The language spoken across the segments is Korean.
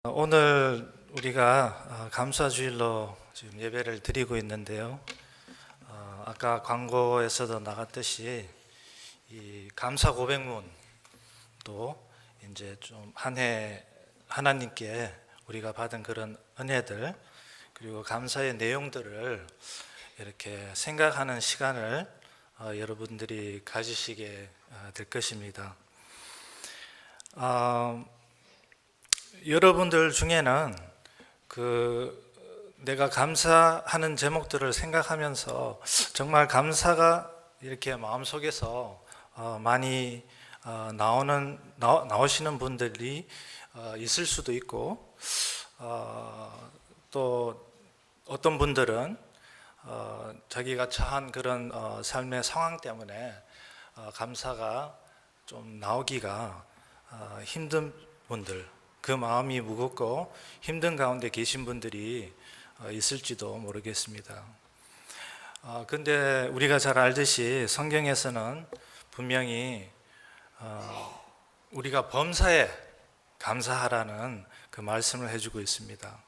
오늘 우리가 감사주일로 지금 예배를 드리고 있는데요. 아까 광고에서도 나갔듯이 이 감사 고백문도 이제 좀 한 해 하나님께 우리가 받은 그런 은혜들 그리고 감사의 내용들을 이렇게 생각하는 시간을 여러분들이 가지시게 될 것입니다. 여러분들 중에는 내가 감사하는 제목들을 생각하면서 정말 감사가 이렇게 마음속에서 많이 나오시는 분들이 있을 수도 있고, 또 어떤 분들은 자기가 처한 그런 삶의 상황 때문에 감사가 좀 나오기가 힘든 분들, 그 마음이 무겁고 힘든 가운데 계신 분들이 있을지도 모르겠습니다. 근데 우리가 잘 알듯이 성경에서는 분명히 우리가 범사에 감사하라는 그 말씀을 해주고 있습니다.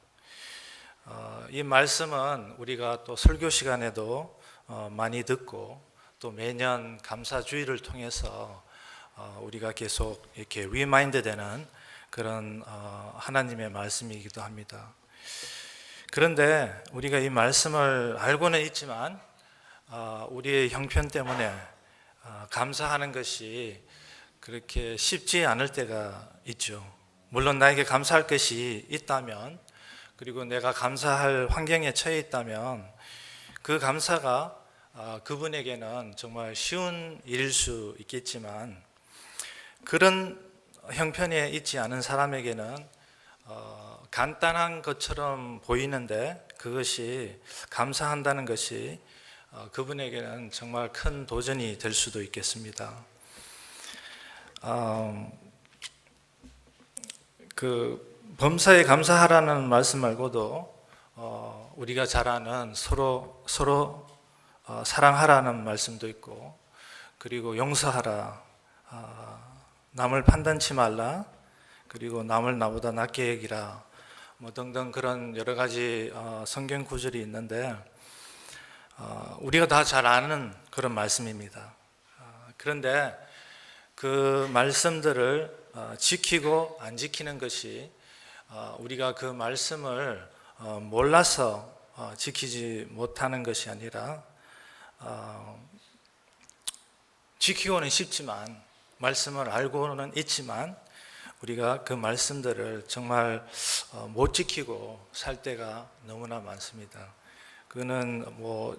이 말씀은 우리가 또 설교 시간에도 많이 듣고 또 매년 감사주의를 통해서 우리가 계속 이렇게 리마인드 되는 그런 하나님의 말씀이기도 합니다. 그런데 우리가 이 말씀을 알고는 있지만 우리의 형편 때문에 감사하는 것이 그렇게 쉽지 않을 때가 있죠. 물론 나에게 감사할 것이 있다면, 그리고 내가 감사할 환경에 처해 있다면 그 감사가 그분에게는 정말 쉬운 일일 수 있겠지만, 그런 형편에 있지 않은 사람에게는 간단한 것처럼 보이는데 그것이 감사한다는 것이 그분에게는 정말 큰 도전이 될 수도 있겠습니다. 그 범사에 감사하라는 말씀 말고도 우리가 잘 아는 서로 사랑하라는 말씀도 있고, 그리고 용서하라, 남을 판단치 말라, 그리고 남을 나보다 낮게 여기라, 등등 그런 여러 가지 성경 구절이 있는데 우리가 다 잘 아는 그런 말씀입니다. 그런데 그 말씀들을 지키고 안 지키는 것이 우리가 그 말씀을 몰라서 지키지 못하는 것이 아니라 지키고는 싶지만, 말씀을 알고는 있지만 우리가 그 말씀들을 정말 못 지키고 살 때가 너무나 많습니다. 그거는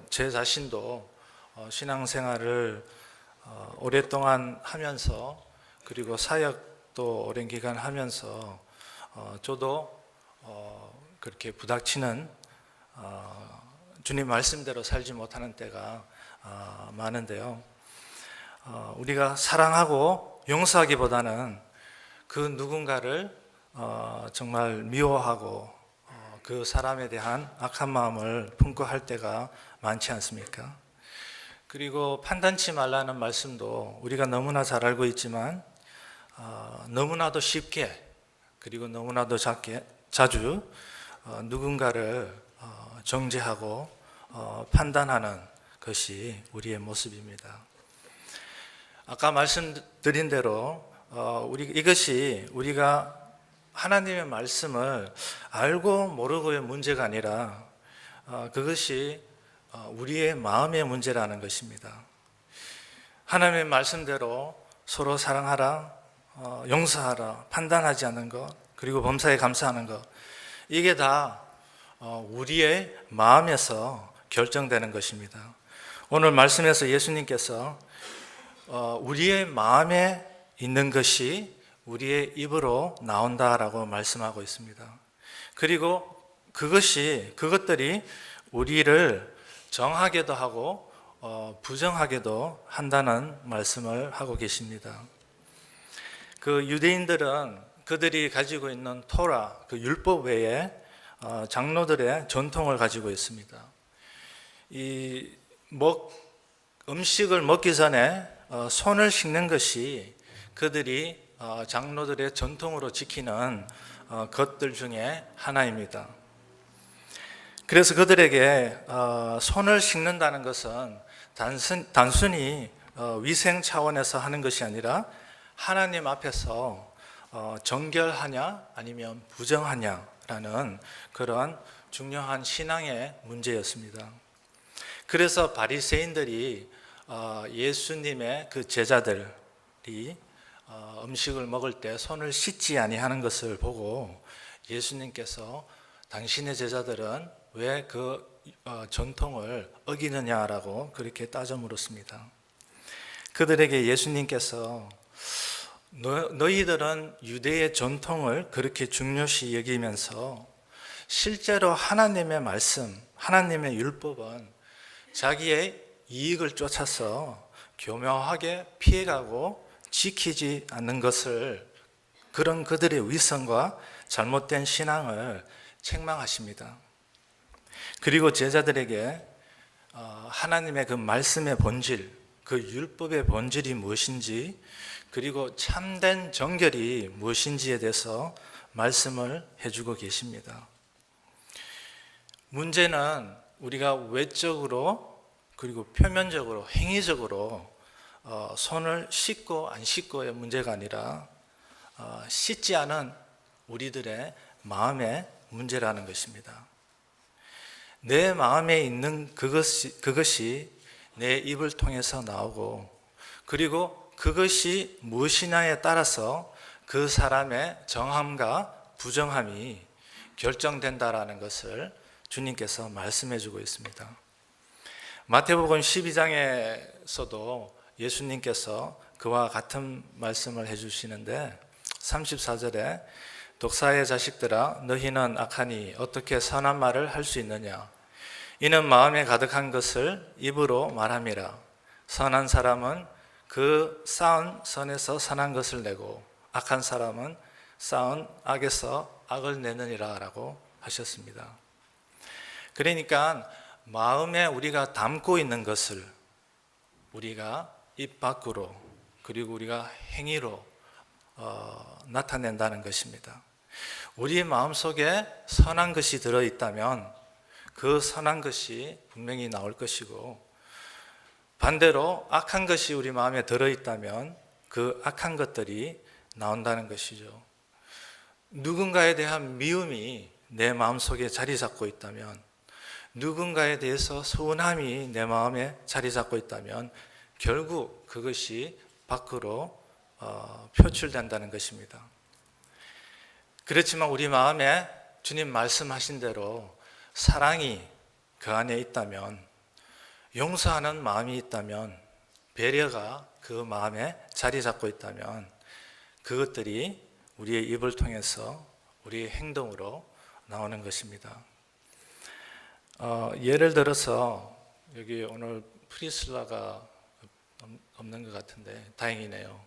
제 자신도 신앙생활을 오랫동안 하면서, 그리고 사역도 오랜 기간 하면서 저도 그렇게 부닥치는 주님 말씀대로 살지 못하는 때가 많은데요. 우리가 사랑하고 용서하기보다는 그 누군가를 정말 미워하고 그 사람에 대한 악한 마음을 품고 할 때가 많지 않습니까? 그리고 판단치 말라는 말씀도 우리가 너무나 잘 알고 있지만 너무나도 쉽게, 그리고 너무나도 자주 누군가를 정죄하고 판단하는 것이 우리의 모습입니다. 아까 말씀드린 대로 이것이 우리가 하나님의 말씀을 알고 모르고의 문제가 아니라 그것이 우리의 마음의 문제라는 것입니다. 하나님의 말씀대로 서로 사랑하라, 용서하라, 판단하지 않는 것, 그리고 범사에 감사하는 것, 이게 다 우리의 마음에서 결정되는 것입니다. 오늘 말씀에서 예수님께서 우리의 마음에 있는 것이 우리의 입으로 나온다라고 말씀하고 있습니다. 그리고 그것들이 우리를 정하게도 하고 부정하게도 한다는 말씀을 하고 계십니다. 그 유대인들은 그들이 가지고 있는 토라, 그 율법 외에 장로들의 전통을 가지고 있습니다. 음식을 먹기 전에 손을 씻는 것이 그들이 장로들의 전통으로 지키는 것들 중에 하나입니다. 그래서 그들에게 손을 씻는다는 것은 단순히 위생 차원에서 하는 것이 아니라 하나님 앞에서 정결하냐 아니면 부정하냐라는 그러한 중요한 신앙의 문제였습니다. 그래서 바리새인들이 예수님의 그 제자들이 음식을 먹을 때 손을 씻지 아니하는 것을 보고 예수님께서 당신의 제자들은 왜 그 전통을 어기느냐라고 그렇게 따져 물었습니다. 그들에게 예수님께서 너희들은 유대의 전통을 그렇게 중요시 여기면서 실제로 하나님의 말씀, 하나님의 율법은 자기의 이익을 쫓아서 교묘하게 피해가고 지키지 않는 것을, 그런 그들의 위선과 잘못된 신앙을 책망하십니다. 그리고 제자들에게 하나님의 그 말씀의 본질, 그 율법의 본질이 무엇인지, 그리고 참된 정결이 무엇인지에 대해서 말씀을 해주고 계십니다. 문제는 우리가 외적으로 그리고 표면적으로 행위적으로 손을 씻고 안 씻고의 문제가 아니라 씻지 않은 우리들의 마음의 문제라는 것입니다. 내 마음에 있는 그것이 내 입을 통해서 나오고, 그리고 그것이 무엇이냐에 따라서 그 사람의 정함과 부정함이 결정된다라는 것을 주님께서 말씀해 주고 있습니다. 마태복음 12장에서도 예수님께서 그와 같은 말씀을 해주시는데 34절에 독사의 자식들아 너희는 악하니 어떻게 선한 말을 할 수 있느냐, 이는 마음에 가득한 것을 입으로 말함이라. 선한 사람은 그 쌓은 선에서 선한 것을 내고 악한 사람은 쌓은 악에서 악을 내느니라 라고 하셨습니다. 그러니까 마음에 우리가 담고 있는 것을 우리가 입 밖으로, 그리고 우리가 행위로 나타낸다는 것입니다. 우리 마음속에 선한 것이 들어있다면 그 선한 것이 분명히 나올 것이고, 반대로 악한 것이 우리 마음에 들어있다면 그 악한 것들이 나온다는 것이죠. 누군가에 대한 미움이 내 마음속에 자리 잡고 있다면, 누군가에 대해서 서운함이 내 마음에 자리 잡고 있다면 결국 그것이 밖으로 표출된다는 것입니다. 그렇지만 우리 마음에 주님 말씀하신 대로 사랑이 그 안에 있다면, 용서하는 마음이 있다면, 배려가 그 마음에 자리 잡고 있다면 그것들이 우리의 입을 통해서 우리의 행동으로 나오는 것입니다. 예를 들어서 여기 오늘 프리슬라가 없는 것 같은데 다행이네요.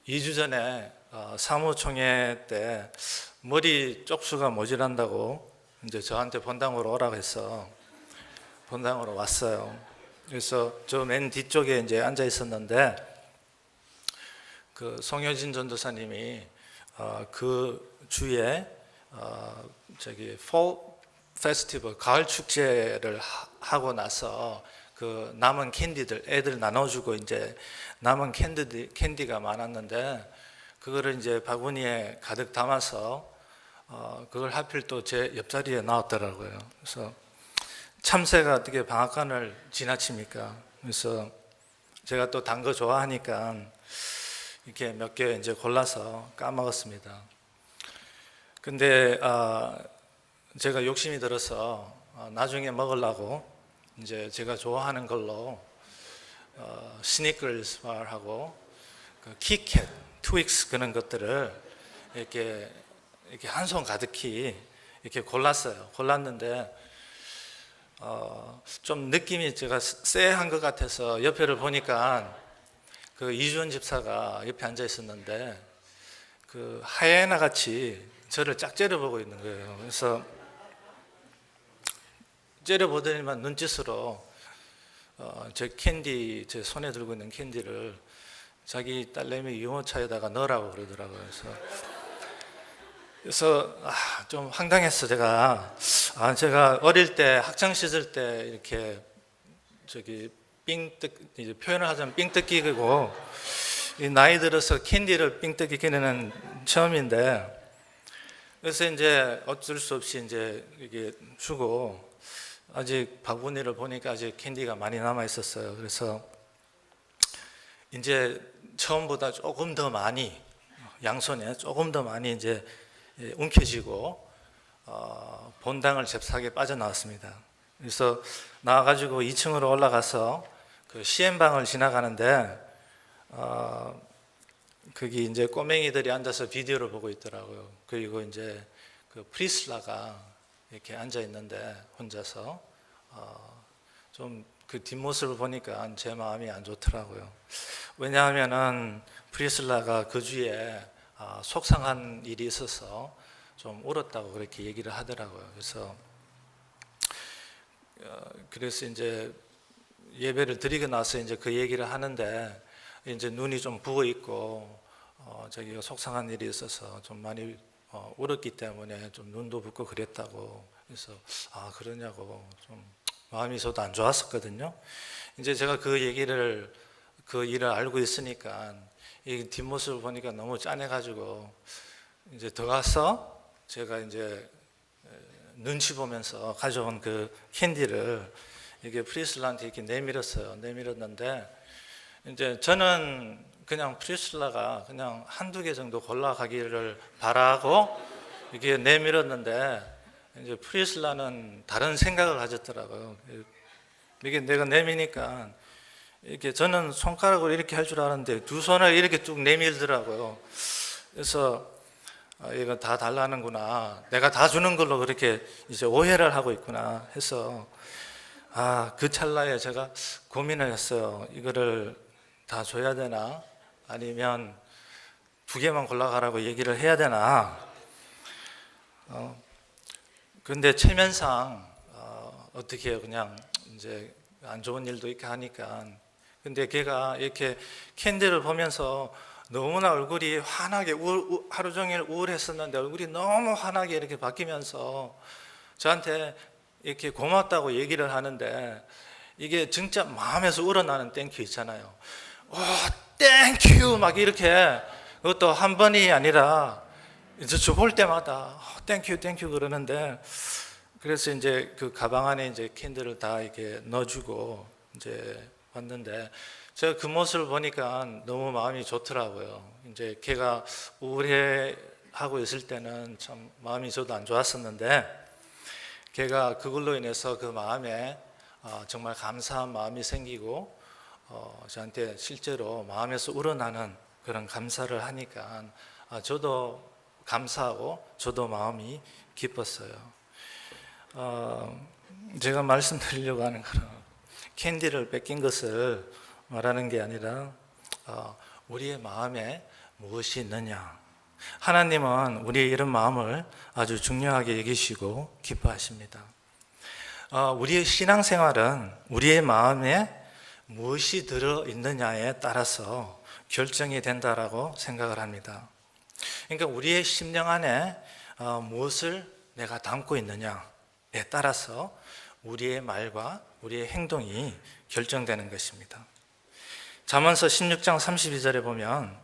2주 전에 사무총회 때 머리 쪽수가 모자란다고 이제 저한테 본당으로 오라고 해서 본당으로 왔어요. 그래서 저 맨 뒤쪽에 이제 앉아 있었는데 그 송효진 전도사님이 그 주에 저기 fall festival 가을 축제를 하고 나서 그 남은 캔디들 애들 나눠주고 이제 남은 캔디가 많았는데 그거를 이제 바구니에 가득 담아서 그걸 하필 또 제 옆자리에 놔뒀더라고요. 그래서 참새가 어떻게 방앗간을 지나칩니까? 그래서 제가 또 단 거 좋아하니까 이렇게 몇 개 이제 골라서 까먹었습니다. 근데 제가 욕심이 들어서 나중에 먹으려고 이제 제가 좋아하는 걸로 스니커스 바하고 그 키캣, 트윅스 그런 것들을 이렇게 한 손 가득히 이렇게 골랐는데 좀 느낌이 제가 쎄한 것 같아서 옆에를 보니까 그 이주원 집사가 옆에 앉아 있었는데 그 하이에나 같이 저를 짝 째려보고 있는 거예요. 그래서 째려보더니만 눈짓으로 제 손에 들고 있는 캔디를 자기 딸내미 유모차에다가 넣으라고 그러더라고요. 그래서 좀 황당했어. 제가 어릴 때 학창 시절 때 이렇게 이제 표현을 하자면 삥뜯기고 나이 들어서 캔디를 삥뜯기는 처음인데, 그래서 이제 어쩔 수 없이 이제 이게 주고, 아직 바구니를 보니까 아직 캔디가 많이 남아 있었어요. 그래서 이제 처음보다 조금 더 많이, 양손에 조금 더 많이 이제 움켜쥐고 본당을 잽싸게 빠져나왔습니다. 그래서 나와가지고 2층으로 올라가서 그 시엠방을 지나가는데 거기 이제 꼬맹이들이 앉아서 비디오를 보고 있더라고요. 그리고 이제 그 프리슬라가 이렇게 앉아 있는데 혼자서 좀 그 뒷모습을 보니까 제 마음이 안 좋더라고요. 왜냐하면은 프리슬라가 그 주에 속상한 일이 있어서 좀 울었다고 그렇게 얘기를 하더라고요. 그래서 이제 예배를 드리고 나서 이제 그 얘기를 하는데, 이제 눈이 좀 부어 있고 자기가 속상한 일이 있어서 좀 많이 울었기 때문에 좀 눈도 붓고 그랬다고. 그래서 그러냐고 좀 마음이 저도 안 좋았었거든요. 이제 제가 그 일을 알고 있으니까 이 뒷모습을 보니까 너무 짠해가지고 이제 들어가서 제가 이제 눈치 보면서 가져온 그 캔디를 이게 프리슬라한테 이렇게 내밀었어요. 내밀었는데 이제 저는 그냥 프리슬라가 그냥 한두 개 정도 골라가기를 바라고 이게 내밀었는데, 이제 프리슬라는 다른 생각을 가졌더라고요. 이게 내가 내미니까 이렇게 저는 손가락으로 이렇게 할 줄 알았는데 두 손을 이렇게 쭉 내밀더라고요. 그래서 이거 다 달라는구나, 내가 다 주는 걸로 그렇게 이제 오해를 하고 있구나 해서 그 찰나에 제가 고민을 했어요. 이거를 다 줘야 되나, 아니면 두 개만 골라가라고 얘기를 해야 되나. 근데 체면상 어떻게 해요, 그냥 이제 안 좋은 일도 이렇게 하니까. 근데 걔가 이렇게 캔디를 보면서 너무나 얼굴이 환하게 하루 종일 우울했었는데 얼굴이 너무 환하게 이렇게 바뀌면서 저한테 이렇게 고맙다고 얘기를 하는데, 이게 진짜 마음에서 우러나는 땡큐 있잖아요. 땡큐 막 이렇게, 그것도 한 번이 아니라 이제 저 볼 때마다 땡큐 그러는데, 그래서 이제 그 가방 안에 이제 캔들을 다 이렇게 넣어주고 이제 왔는데, 제가 그 모습을 보니까 너무 마음이 좋더라고요. 이제 걔가 우울해하고 있을 때는 참 마음이 저도 안 좋았었는데, 걔가 그걸로 인해서 그 마음에 정말 감사한 마음이 생기고 저한테 실제로 마음에서 우러나는 그런 감사를 하니까 저도 감사하고 저도 마음이 기뻤어요. 제가 말씀드리려고 하는 것은 캔디를 뺏긴 것을 말하는 게 아니라 우리의 마음에 무엇이 있느냐. 하나님은 우리의 이런 마음을 아주 중요하게 여기시고 기뻐하십니다. 우리의 신앙생활은 우리의 마음에 무엇이 들어있느냐에 따라서 결정이 된다라고 생각을 합니다. 그러니까 우리의 심령 안에 무엇을 내가 담고 있느냐에 따라서 우리의 말과 우리의 행동이 결정되는 것입니다. 잠언서 16장 32절에 보면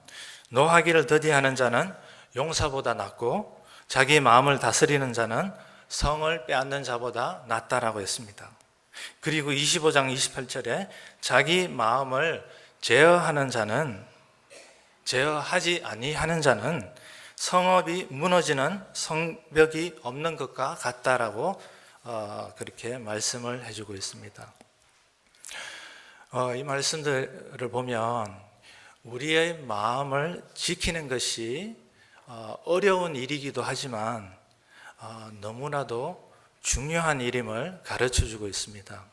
노하기를 더디하는 자는 용사보다 낫고 자기 마음을 다스리는 자는 성을 빼앗는 자보다 낫다라고 했습니다. 그리고 25장 28절에 자기 마음을 제어하지 아니하는 자는 성읍이 무너지는 성벽이 없는 것과 같다라고 그렇게 말씀을 해주고 있습니다. 이 말씀들을 보면 우리의 마음을 지키는 것이 어려운 일이기도 하지만 너무나도 중요한 일임을 가르쳐주고 있습니다.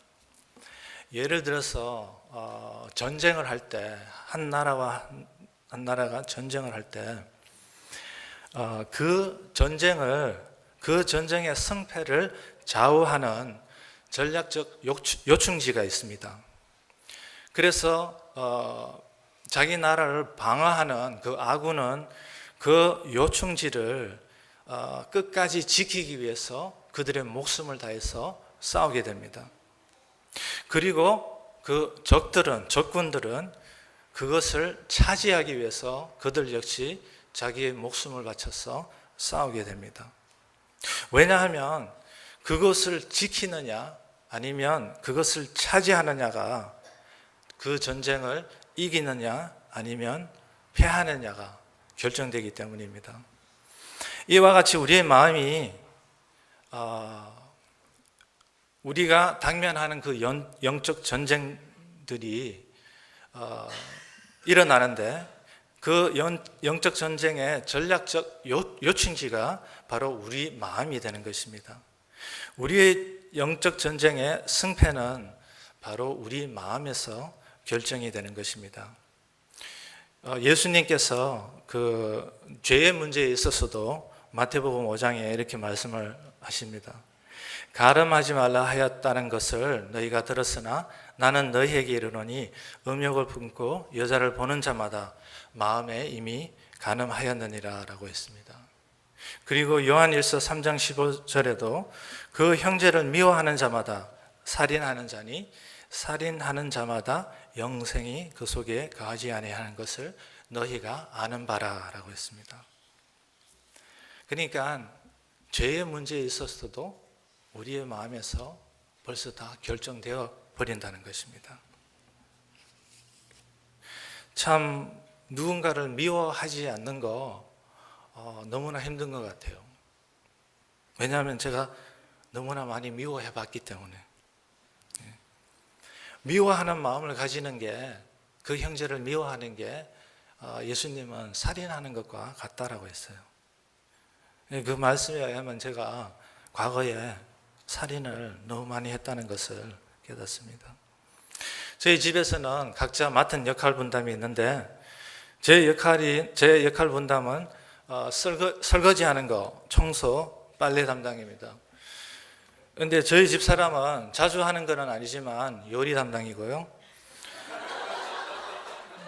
예를 들어서 전쟁을 할 때, 한 나라와 한 나라가 전쟁을 할 때 그 전쟁의 승패를 좌우하는 전략적 요충지가 있습니다. 그래서 자기 나라를 방어하는 그 아군은 그 요충지를 끝까지 지키기 위해서 그들의 목숨을 다해서 싸우게 됩니다. 그리고 그 적군들은 그것을 차지하기 위해서 그들 역시 자기의 목숨을 바쳐서 싸우게 됩니다. 왜냐하면 그것을 지키느냐 아니면 그것을 차지하느냐가 그 전쟁을 이기느냐 아니면 패하느냐가 결정되기 때문입니다. 이와 같이 우리의 마음이 우리가 당면하는 그 영적 전쟁들이 일어나는데 그 영적 전쟁의 전략적 요충지가 바로 우리 마음이 되는 것입니다. 우리의 영적 전쟁의 승패는 바로 우리 마음에서 결정이 되는 것입니다. 예수님께서 그 죄의 문제에 있어서도 마태복음 5장에 이렇게 말씀을 하십니다. 가늠하지 말라 하였다는 것을 너희가 들었으나 나는 너희에게 이르노니 음욕을 품고 여자를 보는 자마다 마음에 이미 가늠하였느니라 라고 했습니다. 그리고 요한일서 3장 15절에도 그 형제를 미워하는 자마다 살인하는 자니 살인하는 자마다 영생이 그 속에 거하지 아니하는 것을 너희가 아는 바라 라고 했습니다. 그러니까 죄의 문제에 있어서도 우리의 마음에서 벌써 다 결정되어 버린다는 것입니다. 참 누군가를 미워하지 않는 거 너무나 힘든 것 같아요. 왜냐하면 제가 너무나 많이 미워해 봤기 때문에. 미워하는 마음을 가지는 게, 그 형제를 미워하는 게 예수님은 살인하는 것과 같다라고 했어요. 그 말씀에 의하면 제가 과거에 살인을 너무 많이 했다는 것을 깨닫습니다. 저희 집에서는 각자 맡은 역할 분담이 있는데 제 역할 분담은 설거지하는 거, 청소, 빨래 담당입니다. 그런데 저희 집 사람은 자주 하는 건 아니지만 요리 담당이고요.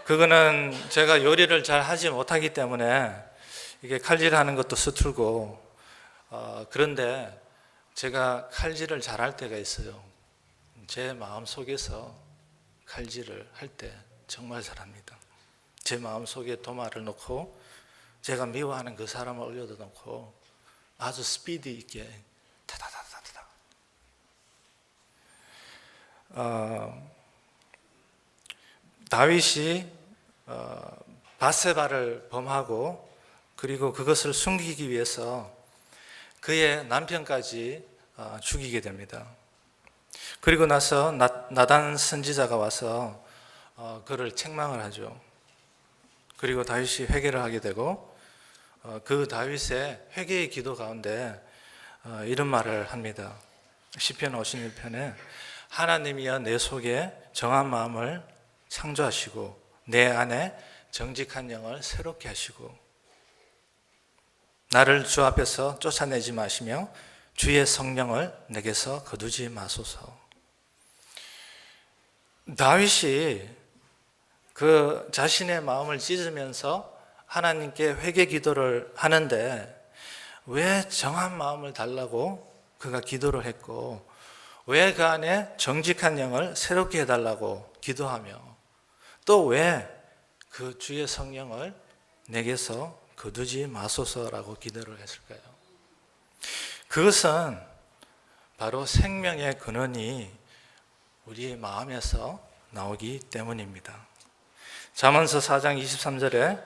그거는 제가 요리를 잘 하지 못하기 때문에 이게 칼질하는 것도 서툴고 그런데 제가 칼질을 잘할 때가 있어요. 제 마음 속에서 칼질을 할 때 정말 잘합니다. 제 마음 속에 도마를 놓고 제가 미워하는 그 사람을 올려다 놓고 아주 스피드 있게 타다다다다. 다윗이 밧세바를 범하고 그리고 그것을 숨기기 위해서 그의 남편까지 죽이게 됩니다. 그리고 나서 나단 선지자가 와서 그를 책망을 하죠. 그리고 다윗이 회개를 하게 되고 그 다윗의 회개의 기도 가운데 이런 말을 합니다. 시편 51편에 하나님이여 내 속에 정한 마음을 창조하시고 내 안에 정직한 영을 새롭게 하시고 나를 주 앞에서 쫓아내지 마시며 주의 성령을 내게서 거두지 마소서. 다윗이 그 자신의 마음을 찢으면서 하나님께 회개 기도를 하는데 왜 정한 마음을 달라고 그가 기도를 했고 왜 그 안에 정직한 영을 새롭게 해달라고 기도하며 또 왜 그 주의 성령을 내게서 거두지 마소서라고 기도를 했을까요? 그것은 바로 생명의 근원이 우리의 마음에서 나오기 때문입니다. 잠언서 4장 23절에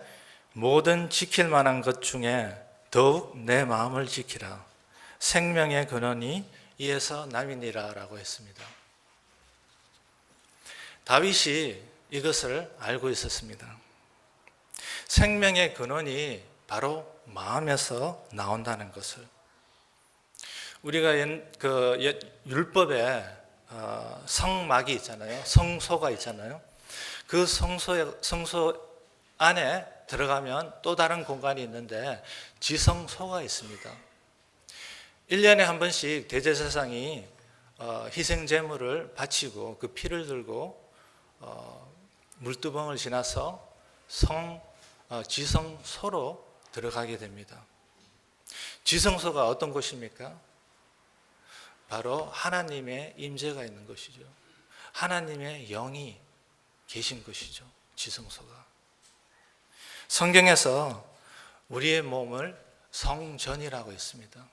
모든 지킬 만한 것 중에 더욱 내 마음을 지키라. 생명의 근원이 이에서 남이니라 라고 했습니다. 다윗이 이것을 알고 있었습니다. 생명의 근원이 바로 마음에서 나온다는 것을. 우리가 율법에 성막이 있잖아요. 성소가 있잖아요. 그 성소 안에 들어가면 또 다른 공간이 있는데 지성소가 있습니다. 1년에 한 번씩 대제사장이 희생제물을 바치고 그 피를 들고 물두멍을 지나서 지성소로 들어가게 됩니다. 지성소가 어떤 곳입니까? 바로 하나님의 임재가 있는 것이죠. 하나님의 영이 계신 것이죠. 지성소가. 성경에서 우리의 몸을 성전이라고 했습니다.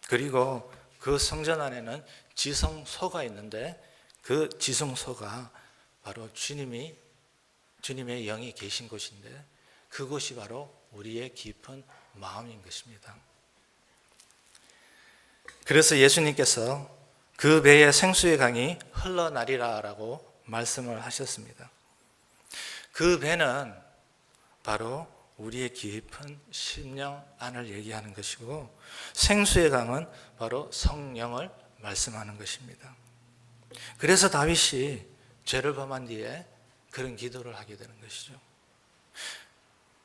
그리고 그 성전 안에는 지성소가 있는데 그 지성소가 바로 주님의 영이 계신 곳인데 그곳이 바로 우리의 깊은 마음인 것입니다. 그래서 예수님께서 그 배에 생수의 강이 흘러나리라라고 말씀을 하셨습니다. 그 배는 바로 우리의 깊은 심령 안을 얘기하는 것이고 생수의 강은 바로 성령을 말씀하는 것입니다. 그래서 다윗이 죄를 범한 뒤에 그런 기도를 하게 되는 것이죠.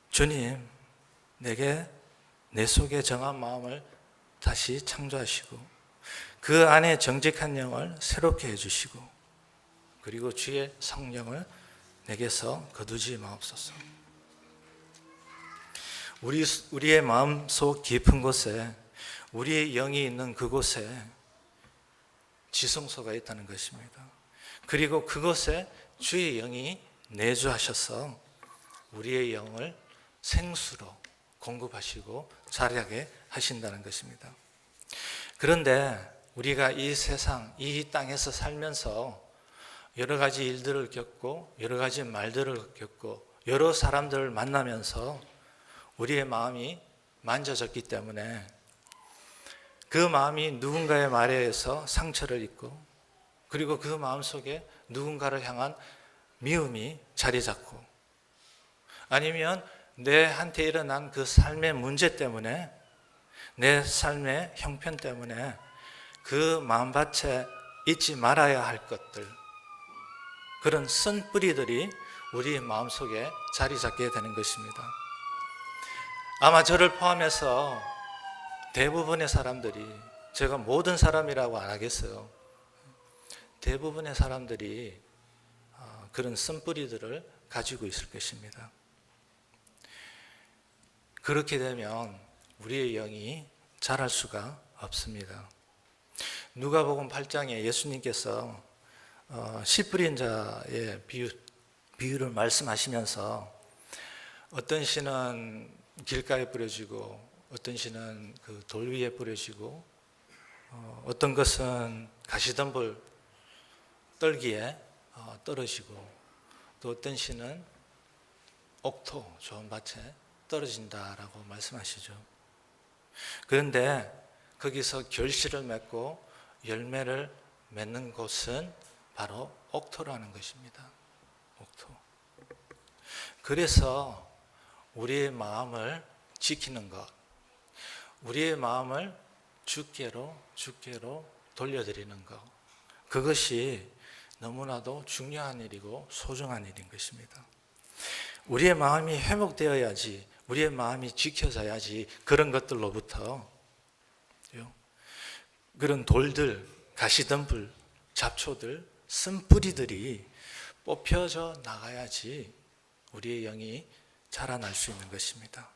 주님, 내게 내 속에 정한 마음을 다시 창조하시고 그 안에 정직한 영을 새롭게 해주시고 그리고 주의 성령을 내게서 거두지 마옵소서. 우리의 마음속 깊은 곳에 우리의 영이 있는 그곳에 지성소가 있다는 것입니다. 그리고 그곳에 주의 영이 내주하셔서 우리의 영을 생수로 공급하시고 자라게 하신다는 것입니다. 그런데 우리가 이 세상, 이 땅에서 살면서 여러 가지 일들을 겪고 여러 가지 말들을 겪고 여러 사람들을 만나면서 우리의 마음이 만져졌기 때문에 그 마음이 누군가의 말에 의해서 상처를 입고 그리고 그 마음 속에 누군가를 향한 미움이 자리 잡고 아니면 내한테 일어난 그 삶의 문제 때문에 내 삶의 형편 때문에 그 마음밭에 잊지 말아야 할 것들 그런 쓴뿌리들이 우리 마음속에 자리 잡게 되는 것입니다. 아마 저를 포함해서 대부분의 사람들이 제가 모든 사람이라고 안 하겠어요. 대부분의 사람들이 그런 쓴뿌리들을 가지고 있을 것입니다. 그렇게 되면 우리의 영이 자랄 수가 없습니다. 누가복음 8장에 예수님께서 씨 뿌린 자의 비유를 말씀하시면서 어떤 씨는 길가에 뿌려지고 어떤 씨는 그 돌 위에 뿌려지고 어떤 것은 가시덤불 떨기에 떨어지고 또 어떤 씨는 옥토 좋은 밭에 떨어진다라고 말씀하시죠. 그런데 거기서 결실을 맺고 열매를 맺는 곳은 바로 옥토라는 것입니다. 옥토. 그래서 우리의 마음을 지키는 것, 우리의 마음을 주께로 돌려드리는 것, 그것이 너무나도 중요한 일이고 소중한 일인 것입니다. 우리의 마음이 회복되어야지, 우리의 마음이 지켜져야지 그런 것들로부터 그런 돌들, 가시덤불, 잡초들, 쓴뿌리들이 뽑혀져 나가야지 우리의 영이 자라날 수 있는 것입니다.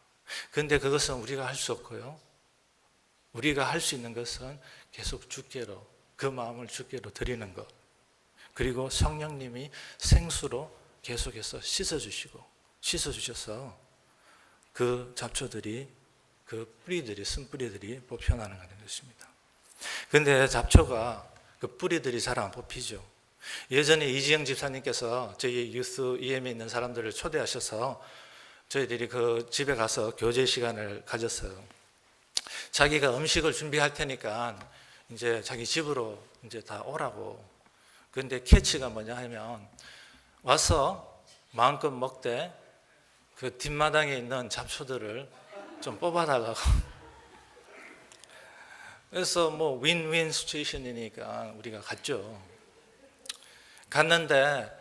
그런데 그것은 우리가 할 수 없고요. 우리가 할 수 있는 것은 계속 주께로, 그 마음을 주께로 드리는 것. 그리고 성령님이 생수로 계속해서 씻어주셔서 그 잡초들이, 그 뿌리들이, 쓴뿌리들이 뽑혀나는 것입니다. 그런데 잡초가 그 뿌리들이 잘 안 뽑히죠. 예전에 이지영 집사님께서 저희 유스 EM에 있는 사람들을 초대하셔서 저희들이 그 집에 가서 교제 시간을 가졌어요. 자기가 음식을 준비할 테니까 이제 자기 집으로 이제 다 오라고. 그런데 캐치가 뭐냐 하면 와서 마음껏 먹되 그 뒷마당에 있는 잡초들을 좀 뽑아달라고. 그래서 뭐 윈윈 시츄에이션이니까 우리가 갔죠. 갔는데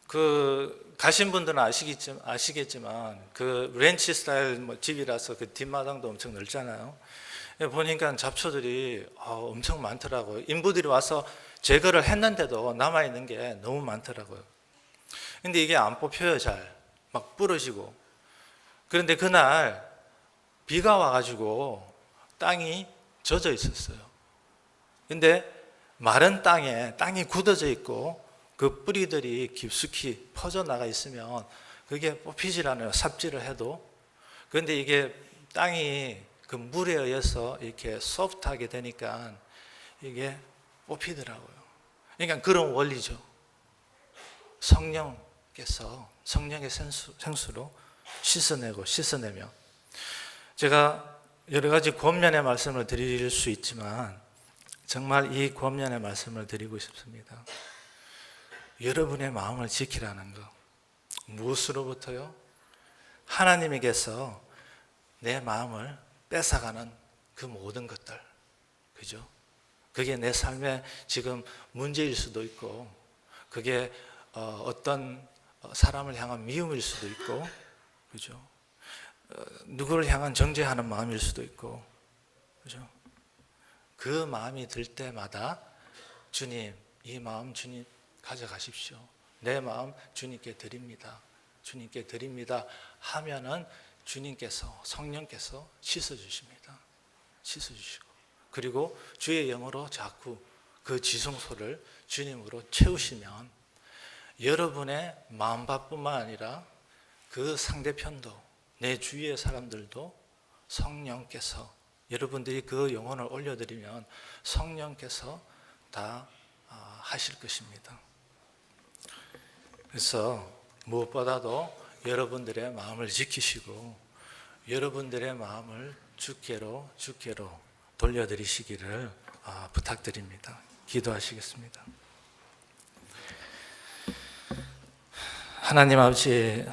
그 가신 분들은 아시겠지만 그 렌치 스타일 뭐 집이라서 그 뒷마당도 엄청 넓잖아요. 보니까 잡초들이 엄청 많더라고요. 인부들이 와서 제거를 했는데도 남아있는 게 너무 많더라고요. 근데 이게 안 뽑혀요. 잘 막 부러지고. 그런데 그날 비가 와가지고 땅이 젖어 있었어요. 근데 마른 땅이 굳어져 있고 그 뿌리들이 깊숙이 퍼져나가 있으면 그게 뽑히질 않아요. 삽질을 해도. 그런데 이게 땅이 그 물에 의해서 이렇게 소프트하게 되니까 이게 뽑히더라고요. 그러니까 그런 원리죠. 성령의 생수로 씻어내며 제가 여러 가지 권면의 말씀을 드릴 수 있지만 정말 이 권면의 말씀을 드리고 싶습니다. 여러분의 마음을 지키라는 것. 무엇으로부터요? 하나님에게서 내 마음을 뺏어가는 그 모든 것들. 그죠? 그게 내 삶의 지금 문제일 수도 있고, 그게 어떤 사람을 향한 미움일 수도 있고, 그죠? 누구를 향한 정죄하는 마음일 수도 있고, 그죠? 그 마음이 들 때마다 주님, 이 마음 주님 가져가십시오. 내 마음 주님께 드립니다. 주님께 드립니다. 하면은 주님께서, 성령께서 씻어주십니다. 씻어주시고. 그리고 주의 영으로 자꾸 그 지성소를 주님으로 채우시면 여러분의 마음밭뿐만 아니라 그 상대편도, 내 주위의 사람들도 성령께서, 여러분들이 그 영혼을 올려드리면 성령께서 다 하실 것입니다. 그래서 무엇보다도 여러분들의 마음을 지키시고 여러분들의 마음을 주께로 돌려드리시기를 부탁드립니다. 기도하시겠습니다. 하나님 아버지,